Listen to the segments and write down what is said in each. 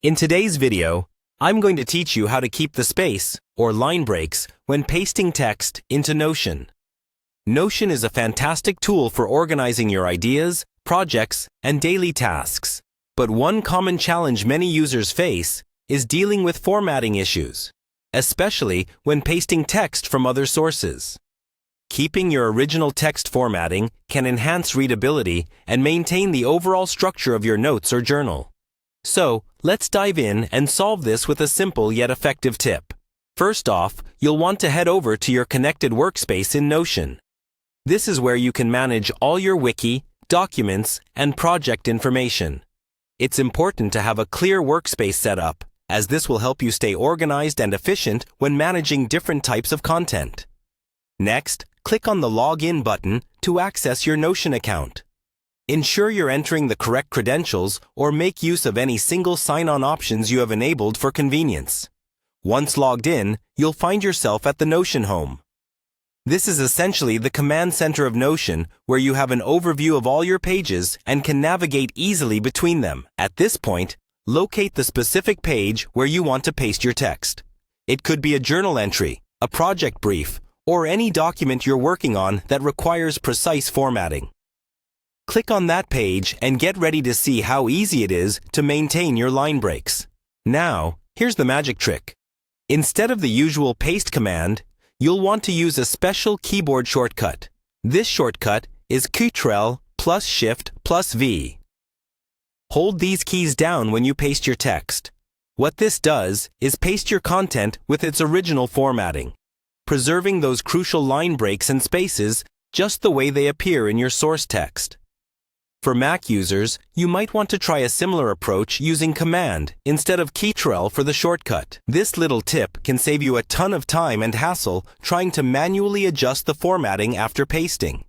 In today's video, I'm going to teach you how to keep the space, or line breaks, when pasting text into Notion. Notion is a fantastic tool for organizing your ideas, projects, and daily tasks. But one common challenge many users face is dealing with formatting issues, especially when pasting text from other sources. Keeping your original text formatting can enhance readability and maintain the overall structure of your notes or journal. So, let's dive in and solve this with a simple yet effective tip. First off, you'll want to head over to your connected workspace in Notion. This is where you can manage all your wiki, documents, and project information. It's important to have a clear workspace set up, as this will help you stay organized and efficient when managing different types of content. Next, click on the Login button to access your Notion account. Ensure you're entering the correct credentials or make use of any single sign-on options you have enabled for convenience. Once logged in, you'll find yourself at the Notion home. This is essentially the command center of Notion, where you have an overview of all your pages and can navigate easily between them. At this point, locate the specific page where you want to paste your text. It could be a journal entry, a project brief, or any document you're working on that requires precise formatting. Click on that page and get ready to see how easy it is to maintain your line breaks. Now, here's the magic trick. Instead of the usual paste command, you'll want to use a special keyboard shortcut. This shortcut is Ctrl plus Shift plus V. Hold these keys down when you paste your text. What this does is paste your content with its original formatting, preserving those crucial line breaks and spaces just the way they appear in your source text. For Mac users, you might want to try a similar approach using Command instead of Ctrl for the shortcut. This little tip can save you a ton of time and hassle trying to manually adjust the formatting after pasting.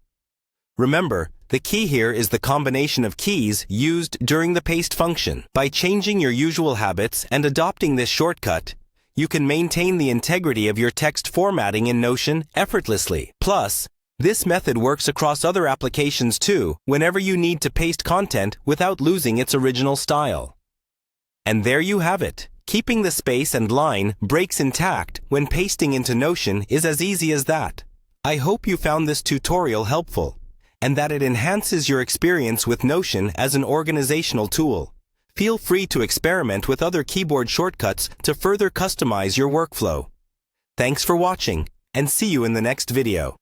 Remember, the key here is the combination of keys used during the paste function. By changing your usual habits and adopting this shortcut, you can maintain the integrity of your text formatting in Notion effortlessly. Plus, this method works across other applications too, whenever you need to paste content without losing its original style. And there you have it. Keeping the space and line breaks intact when pasting into Notion is as easy as that. I hope you found this tutorial helpful, and that it enhances your experience with Notion as an organizational tool. Feel free to experiment with other keyboard shortcuts to further customize your workflow. Thanks for watching, and see you in the next video.